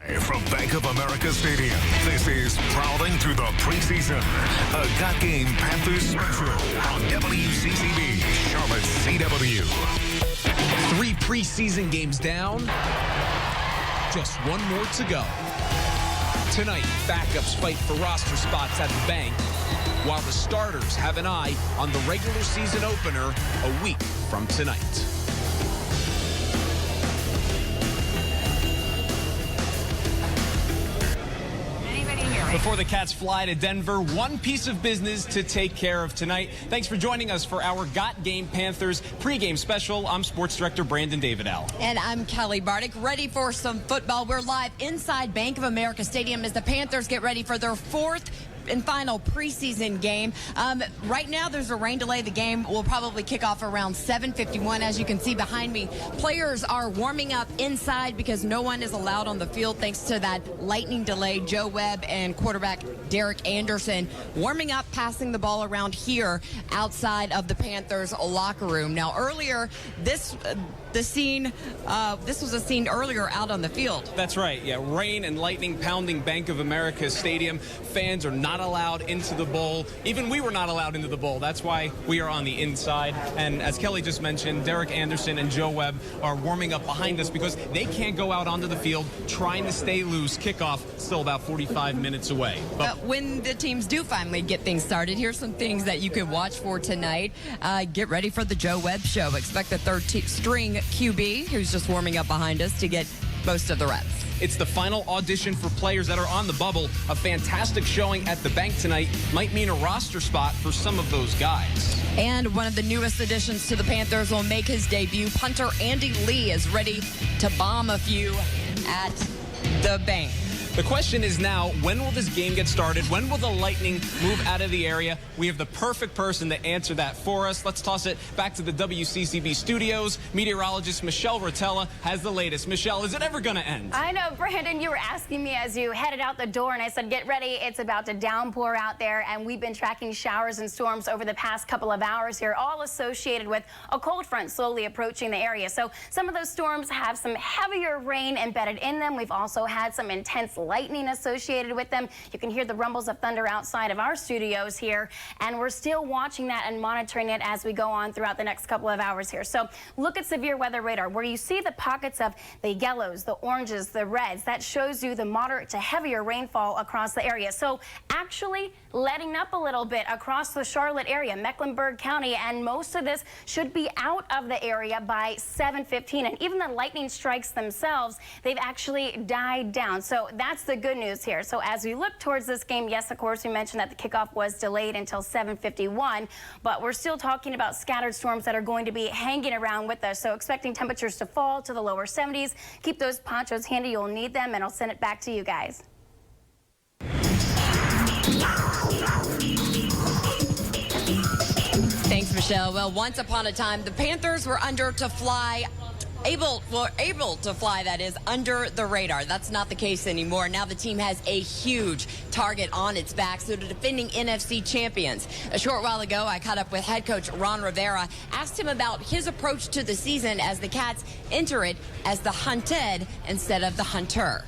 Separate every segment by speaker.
Speaker 1: From Bank of America Stadium, this is Prowling Through the Preseason, a Got Game Panthers special on WCCB, Charlotte CW.
Speaker 2: 3 preseason games down, just one more to go. Tonight, backups fight for roster spots at the bank, while the starters have an eye on the regular season opener a week from tonight. Before the Cats fly to Denver, one piece of business to take care of tonight. Thanks for joining us for our Got Game Panthers pregame special. I'm Sports Director Brandon Davidow.
Speaker 3: And I'm Kelly Bardick, ready for some football. We're live inside Bank of America Stadium as the Panthers get ready for their 4th and final preseason game. Right now there's a rain delay. The game will probably kick off around 7:51. As you can see behind me, players are warming up inside because no one is allowed on the field thanks to that lightning delay. Joe Webb and quarterback Derek Anderson warming up, passing the ball around here outside of the Panthers locker room. Now earlier this was a scene earlier out on the field.
Speaker 2: That's right. Yeah, rain and lightning pounding Bank of America Stadium. Fans are not allowed into the bowl. Even we were not allowed into the bowl. That's why we are on the inside. And as Kelly just mentioned, Derek Anderson and Joe Webb are warming up behind us because they can't go out onto the field trying to stay loose. Kickoff still about 45 minutes away.
Speaker 3: But when the teams do finally get things started, here's some things that you can watch for tonight. Get ready for the Joe Webb show. Expect the third-string QB, who's just warming up behind us, to get most of the reps.
Speaker 2: It's the final audition for players that are on the bubble. A fantastic showing at the bank tonight might mean a roster spot for some of those guys.
Speaker 3: And one of the newest additions to the Panthers will make his debut. Punter Andy Lee is ready to bomb a few at the bank.
Speaker 2: The question is now, when will this game get started? When will the Lightning move out of the area? We have the perfect person to answer that for us. Let's toss it back to the WCCB studios. Meteorologist Michelle Rotella has the latest. Michelle, is it ever going to end?
Speaker 4: I know, Brandon, you were asking me as you headed out the door, and I said, get ready. It's about to downpour out there, and we've been tracking showers and storms over the past couple of hours here, all associated with a cold front slowly approaching the area. So some of those storms have some heavier rain embedded in them. We've also had some intense lightning associated with them. You can hear the rumbles of thunder outside of our studios here, and we're still watching that and monitoring it as we go on throughout the next couple of hours here. So look at severe weather radar where you see the pockets of the yellows, the oranges, the reds. That shows you the moderate to heavier rainfall across the area. So actually letting up a little bit across the Charlotte area, Mecklenburg County, and most of this should be out of the area by 7:15. And even the lightning strikes themselves, they've actually died down. So that's the good news here. So as we look towards this game, yes, of course, we mentioned that the kickoff was delayed until 7:51, but we're still talking about scattered storms that are going to be hanging around with us. So expecting temperatures to fall to the lower 70s. Keep those ponchos handy. You'll need them, and I'll send it back to you guys.
Speaker 3: Thanks, Michelle. Well, once upon a time, the Panthers were able to fly, that is, under the radar. That's not the case anymore. Now the team has a huge target on its back, so the defending NFC champions. A short while ago, I caught up with head coach Ron Rivera, asked him about his approach to the season as the Cats enter it as the hunted instead of the hunter.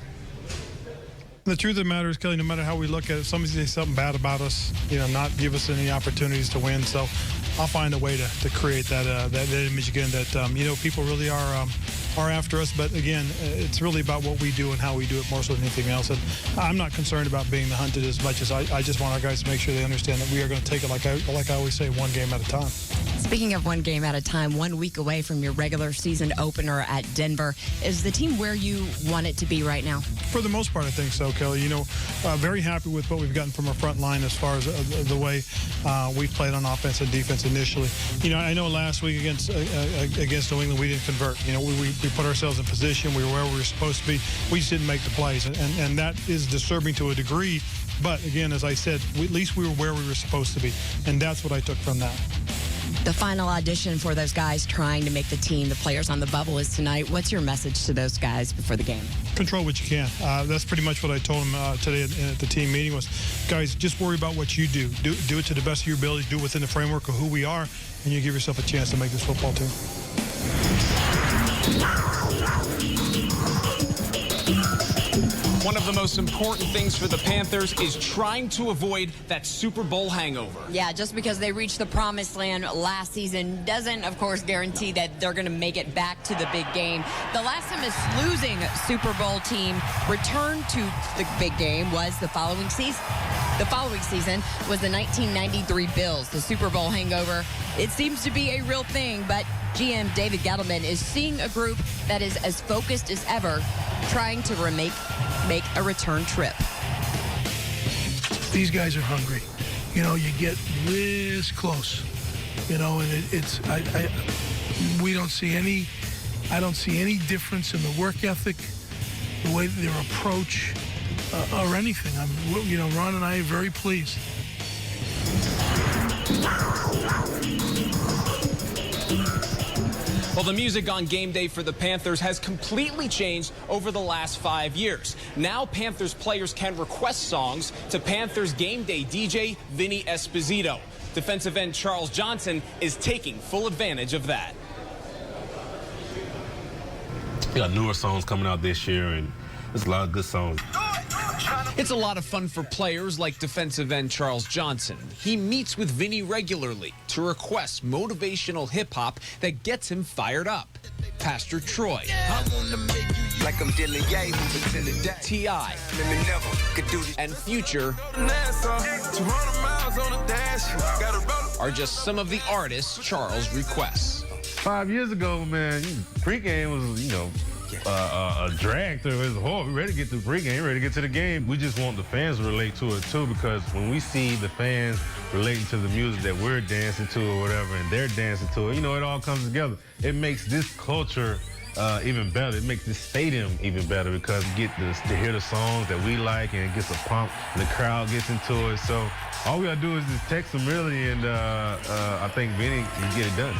Speaker 5: The truth of the matter is, Kelly, no matter how we look at it, somebody says something bad about us, not give us any opportunities to win. So I'll find a way to create that image again that, people really are after us. But again, it's really about what we do and how we do it more so than anything else. And I'm not concerned about being the hunted as much as I just want our guys to make sure they understand that we are going to take it, like I always say, one game at a time.
Speaker 3: Speaking of one game at a time, 1 week away from your regular season opener at Denver, is the team where you want it to be right now?
Speaker 5: For the most part, I think so, Kelly. Very happy with what we've gotten from our front line as far as the way we've played on offense and defense initially. I know last week against New England, we didn't convert. We put ourselves in position. We were where we were supposed to be. We just didn't make the plays, and that is disturbing to a degree. But again, as I said, at least we were where we were supposed to be, and that's what I took from that.
Speaker 3: The final audition for those guys trying to make the team, the players on the bubble, is tonight. What's your message to those guys before the game?
Speaker 5: Control what you can. That's pretty much what I told them today at the team meeting was, guys, just worry about what you do. Do it to the best of your ability. Do it within the framework of who we are, and you give yourself a chance to make this football team.
Speaker 2: One of the most important things for the Panthers is trying to avoid that Super Bowl hangover.
Speaker 3: Yeah, just because they reached the promised land last season doesn't, of course, guarantee that they're going to make it back to the big game. The last time this losing Super Bowl team returned to the big game was the following season. The following season was the 1993 Bills. The Super Bowl hangover, it seems to be a real thing, but GM David Gettleman is seeing a group that is as focused as ever, trying to make a return trip.
Speaker 6: These guys are hungry. You know, you get this close, you know, and we don't see any, I don't see any difference in the work ethic, the way their approach, or anything. You know, Ron and I are very pleased.
Speaker 2: Well, the music on game day for the Panthers has completely changed over the last 5 years. Now Panthers players can request songs to Panthers game day DJ Vinny Esposito. Defensive end Charles Johnson is taking full advantage of that.
Speaker 7: We got newer songs coming out this year, and there's a lot of good songs.
Speaker 2: It's a lot of fun for players like defensive end Charles Johnson. He meets with Vinny regularly to request motivational hip-hop that gets him fired up. Pastor Troy, T.I., and Future are just some of the artists Charles requests.
Speaker 7: 5 years ago, man, pregame was, you know, a drag through. It was hard. We're ready to get through pregame, ready to get to the game. We just want the fans to relate to it too, because when we see the fans relating to the music that we're dancing to or whatever, and they're dancing to it, you know, it all comes together. It makes this culture even better. It makes this stadium even better because we get to hear the songs that we like, and it gets a pump, and the crowd gets into it. So all we gotta do is just text them really, and I think Vinny can get it done.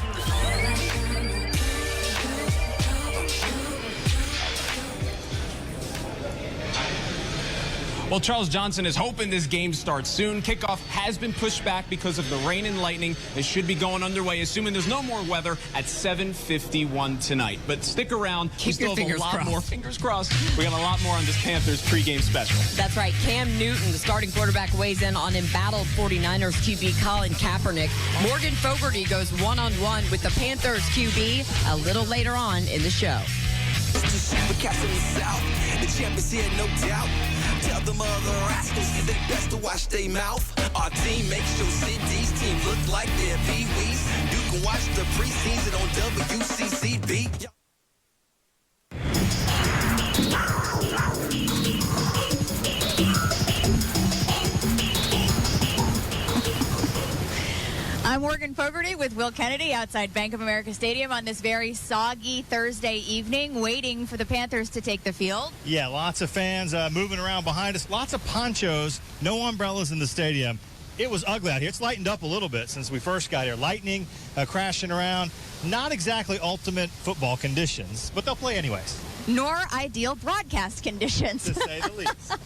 Speaker 2: Well, Charles Johnson is hoping this game starts soon. Kickoff has been pushed back because of the rain and lightning. It should be going underway, assuming there's no more weather, at 7:51 tonight. But stick around. We still have a lot more. Fingers crossed. We got a lot more on this Panthers pregame special.
Speaker 3: That's right. Cam Newton, the starting quarterback, weighs in on embattled 49ers QB Colin Kaepernick. Morgan Fogarty goes one-on-one with the Panthers QB a little later on in the show.
Speaker 8: The champions here, no doubt. Tell them other rascals they best to watch their mouth. Our team makes your city's team look like they're pee-wees. You can watch the preseason on WCCB.
Speaker 9: I'm Morgan Fogarty with Will Kennedy outside Bank of America Stadium on this very soggy Thursday evening, waiting for the Panthers to take the field.
Speaker 10: Yeah, lots of fans moving around behind us. Lots of ponchos, no umbrellas in the stadium. It was ugly out here. It's lightened up a little bit since we first got here. Lightning crashing around. Not exactly ultimate football conditions, but they'll play anyways.
Speaker 9: Nor ideal broadcast conditions.
Speaker 10: To say the least.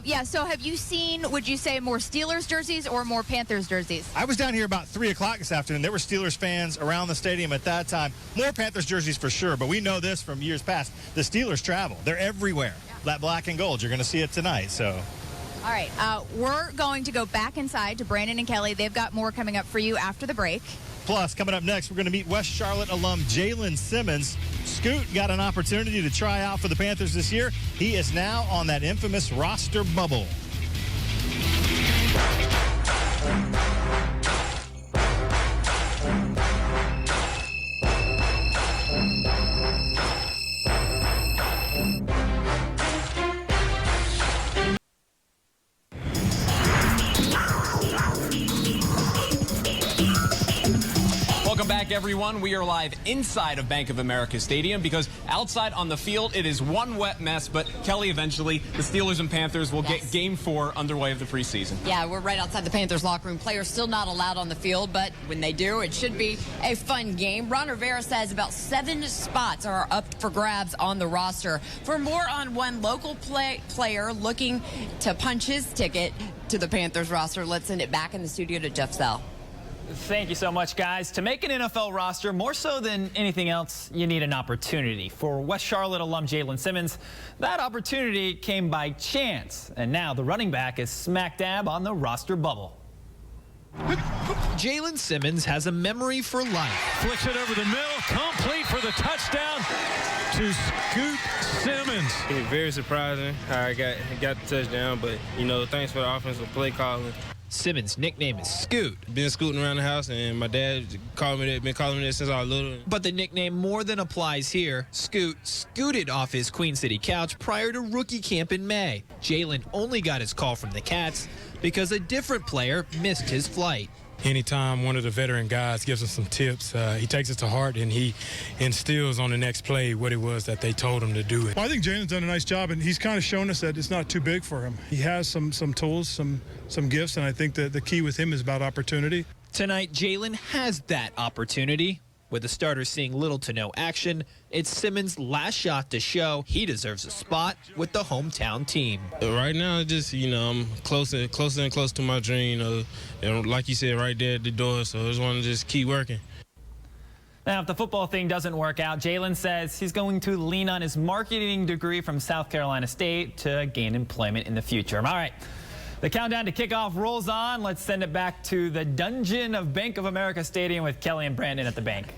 Speaker 9: Yeah, so have you seen, would you say, more Steelers jerseys or more Panthers jerseys?
Speaker 10: I was down here about 3 o'clock this afternoon. There were Steelers fans around the stadium at that time. More Panthers jerseys for sure, but we know this from years past. The Steelers travel. They're everywhere. That black and gold, you're going to see it tonight, so...
Speaker 9: All right, we're going to go back inside to Brandon and Kelly. They've got more coming up for you after the break.
Speaker 10: Plus, coming up next, we're going to meet West Charlotte alum Jalen Simmons. Scoot got an opportunity to try out for the Panthers this year. He is now on that infamous roster bubble.
Speaker 2: Welcome back, everyone. We are live inside of Bank of America Stadium because outside on the field, it is one wet mess. But, Kelly, eventually, the Steelers and Panthers will get Game 4 underway of the preseason.
Speaker 3: Yeah, we're right outside the Panthers locker room. Players still not allowed on the field, but when they do, it should be a fun game. Ron Rivera says about 7 spots are up for grabs on the roster. For more on one local player looking to punch his ticket to the Panthers roster, let's send it back in the studio to Jeff Zell.
Speaker 11: Thank you so much, guys. To make an NFL roster, more so than anything else, you need an opportunity. For West Charlotte alum Jalen Simmons, that opportunity came by chance, and now the running back is smack dab on the roster bubble.
Speaker 12: Jalen Simmons has a memory for life.
Speaker 13: Flicks it over the middle, complete for the touchdown to Scoot Simmons.
Speaker 14: Very surprising how I got the touchdown, but, you know, thanks for the offensive play calling.
Speaker 12: Simmons' nickname is Scoot.
Speaker 14: Been scooting around the house, and my dad been calling me that since I was little.
Speaker 12: But the nickname more than applies here. Scoot scooted off his Queen City couch prior to rookie camp in May. Jalen only got his call from the Cats because a different player missed his flight.
Speaker 15: Anytime one of the veteran guys gives us some tips, he takes it to heart and he instills on the next play what it was that they told him to do.
Speaker 5: Well, I think Jalen's done a nice job, and he's kind of shown us that it's not too big for him. He has some tools, some gifts, and I think that the key with him is about opportunity.
Speaker 12: Tonight, Jalen has that opportunity. With the starters seeing little to no action, it's Simmons' last shot to show he deserves a spot with the hometown team.
Speaker 14: Right now, just, you know, I'm closer and closer to my dream, you know, and like you said, right there at the door, so I just want to just keep working.
Speaker 11: Now, if the football thing doesn't work out, Jalen says he's going to lean on his marketing degree from South Carolina State to gain employment in the future. All right. The countdown to kickoff rolls on. Let's send it back to the dungeon of Bank of America Stadium with Kelly and Brandon at the bank.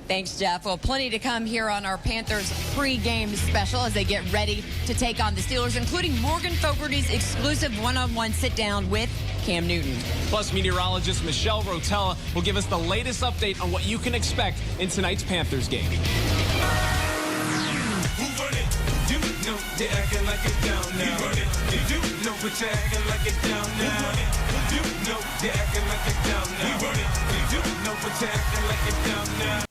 Speaker 3: Thanks, Jeff. Well, plenty to come here on our Panthers pregame special as they get ready to take on the Steelers, including Morgan Fogarty's exclusive one-on-one sit-down with Cam Newton.
Speaker 2: Plus, meteorologist Michelle Rotella will give us the latest update on what you can expect in tonight's Panthers game.
Speaker 8: No, they're acting like it's down now. You do know, but you're acting like it's down now. You do know, they're acting like it's down now. You do know, but you're acting like it's down now.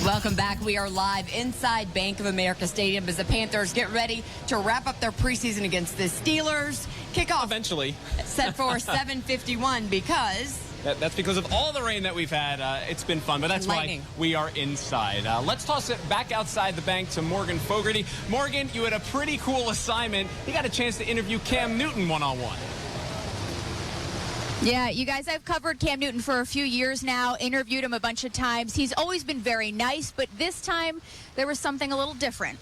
Speaker 3: Welcome back. We are live inside Bank of America Stadium as the Panthers get ready to wrap up their preseason against the Steelers. Kickoff
Speaker 2: eventually
Speaker 3: set for 7:51 because
Speaker 2: that's because of all the rain that we've had. It's been fun, but that's
Speaker 3: lightning.
Speaker 2: Why we are inside. Let's toss it back outside the bank to Morgan Fogarty. Morgan, you had a pretty cool assignment. You got a chance to interview Cam Newton one-on-one.
Speaker 9: Yeah, you guys, I've covered Cam Newton for a few years now, interviewed him a bunch of times. He's always been very nice, but this time there was something a little different.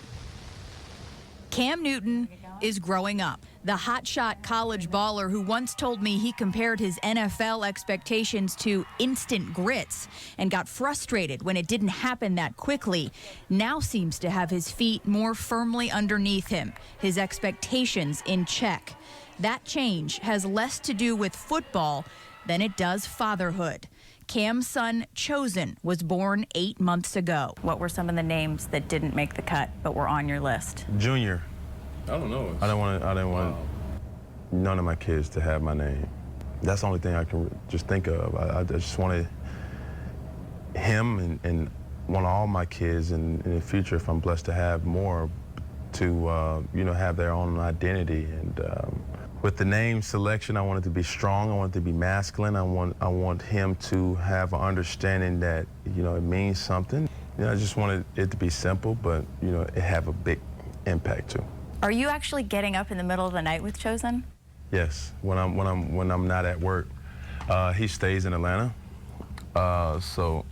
Speaker 9: Cam Newton is growing up. The hotshot college baller who once told me he compared his NFL expectations to instant grits and got frustrated when it didn't happen that quickly, now seems to have his feet more firmly underneath him, his expectations in check. That change has less to do with football than it does fatherhood. Cam's son, Chosen, was born 8 months ago. What were some of the names that didn't make the cut but were on your list?
Speaker 7: Junior.
Speaker 14: I don't know.
Speaker 7: I didn't want none of my kids to have my name. That's the only thing I can just think of. I just wanted him and want all my kids in the future, if I'm blessed to have more, to have their own identity. And with the name selection, I want it to be strong. I want it to be masculine. I want him to have an understanding that it means something. I just wanted it to be simple, but it have a big impact too.
Speaker 9: Are you actually getting up in the middle of the night with Chosen?
Speaker 7: Yes, when I'm not at work. He stays in Atlanta, so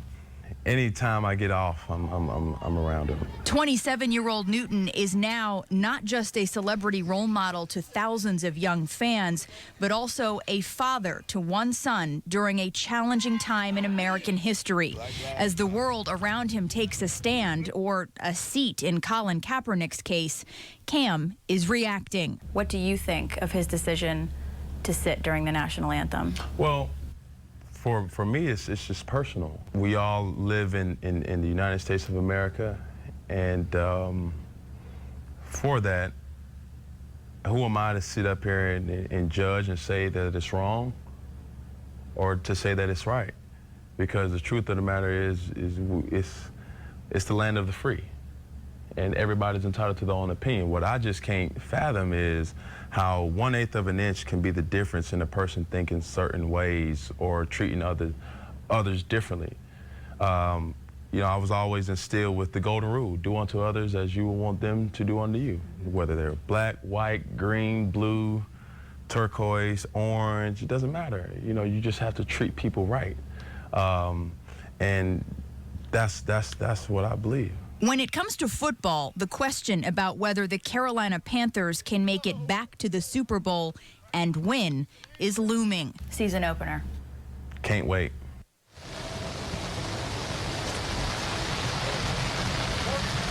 Speaker 7: anytime I get off, I'm around him.
Speaker 9: 27-year-old Newton is now not just a celebrity role model to thousands of young fans, but also a father to one son during a challenging time in American history. As the world around him takes a stand, or a seat in Colin Kaepernick's case, Cam is reacting. What do you think of his decision to sit during the national anthem?
Speaker 7: Well, for me, it's just personal. We all live in the United States of America, and for that, who am I to sit up here and judge and say that it's wrong, or to say that it's right? Because the truth of the matter is it's the land of the free, and everybody's entitled to their own opinion. What I just can't fathom is how 1/8 of an inch can be the difference in a person thinking certain ways or treating others differently.
Speaker 16: you know, I was always instilled with the golden rule: do unto others as you would want them to do unto you. Whether they're black, white, green, blue, turquoise, orange, it doesn't matter. You know, you just have to treat people right. And that's what I believe.
Speaker 17: When it comes to football, the question about whether the Carolina Panthers can make it back to the Super Bowl and win is looming.
Speaker 9: Season opener.
Speaker 16: Can't wait.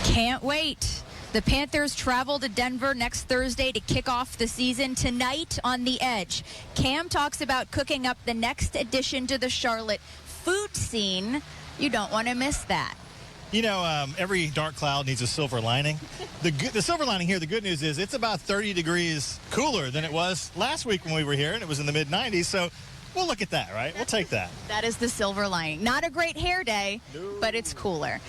Speaker 17: Can't wait. The Panthers travel to Denver next Thursday to kick off the season. Tonight on The Edge, Cam talks about cooking up the next addition to the Charlotte food scene. You don't want to miss that.
Speaker 10: You know, every dark cloud needs a silver lining. The silver lining here, the good news is it's about 30 degrees cooler than it was last week when we were here, and it was in the mid-90s. So we'll look at that, right? We'll take that.
Speaker 17: That is the silver lining. Not a great hair day, but it's cooler.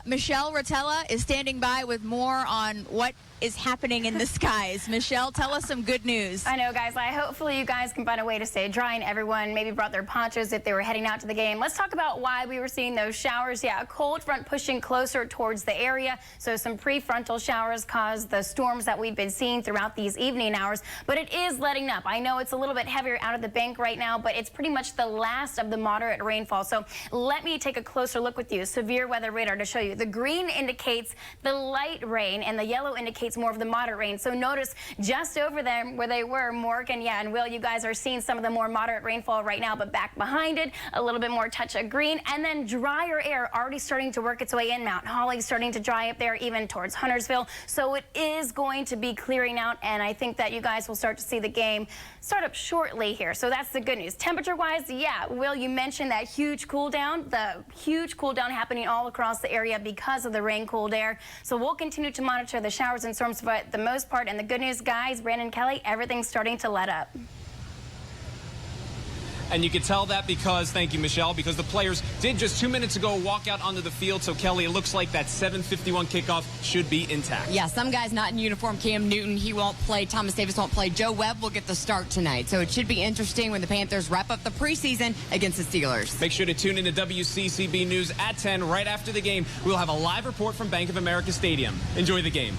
Speaker 17: Michelle Rotella is standing by with more on what is happening in the skies. Michelle, tell us some good news.
Speaker 4: I know, guys. Hopefully you guys can find a way to stay dry, and everyone maybe brought their ponchos if they were heading out to the game. Let's talk about why we were seeing those showers. Yeah, a cold front pushing closer towards the area, so some prefrontal showers caused the storms that we've been seeing throughout these evening hours, but it is letting up. I know it's a little bit heavier out of the bank right now, but it's pretty much the last of the moderate rainfall. So let me take a closer look with you. Severe weather radar to show you. The green indicates the light rain, and the yellow indicates more of the moderate rain. So notice just over there where they were, Morgan, and Will, you guys are seeing some of the more moderate rainfall right now, but back behind it, a little bit more touch of green, and then drier air already starting to work its way in. Mount Holly's starting to dry up there, even towards Huntersville. So it is going to be clearing out, and I think that you guys will start to see the game start up shortly here. So that's the good news. Temperature-wise, yeah, Will, you mentioned that huge cool down, the huge cool down happening all across the area because of the rain-cooled air. So we'll continue to monitor the showers and storms, but the most part, and the good news, guys, Brandon, Kelly, everything's starting to let up.
Speaker 2: And you can tell that because, thank you, Michelle, because the players did just 2 minutes ago walk out onto the field. So, Kelly, it looks like that 7:51 kickoff should be intact.
Speaker 3: Yeah, some guys not in uniform. Cam Newton, he won't play. Thomas Davis won't play. Joe Webb will get the start tonight. So it should be interesting when the Panthers wrap up the preseason against the Steelers.
Speaker 2: Make sure to tune in to WCCB News at 10 right after the game. We'll have a live report from Bank of America Stadium. Enjoy the game.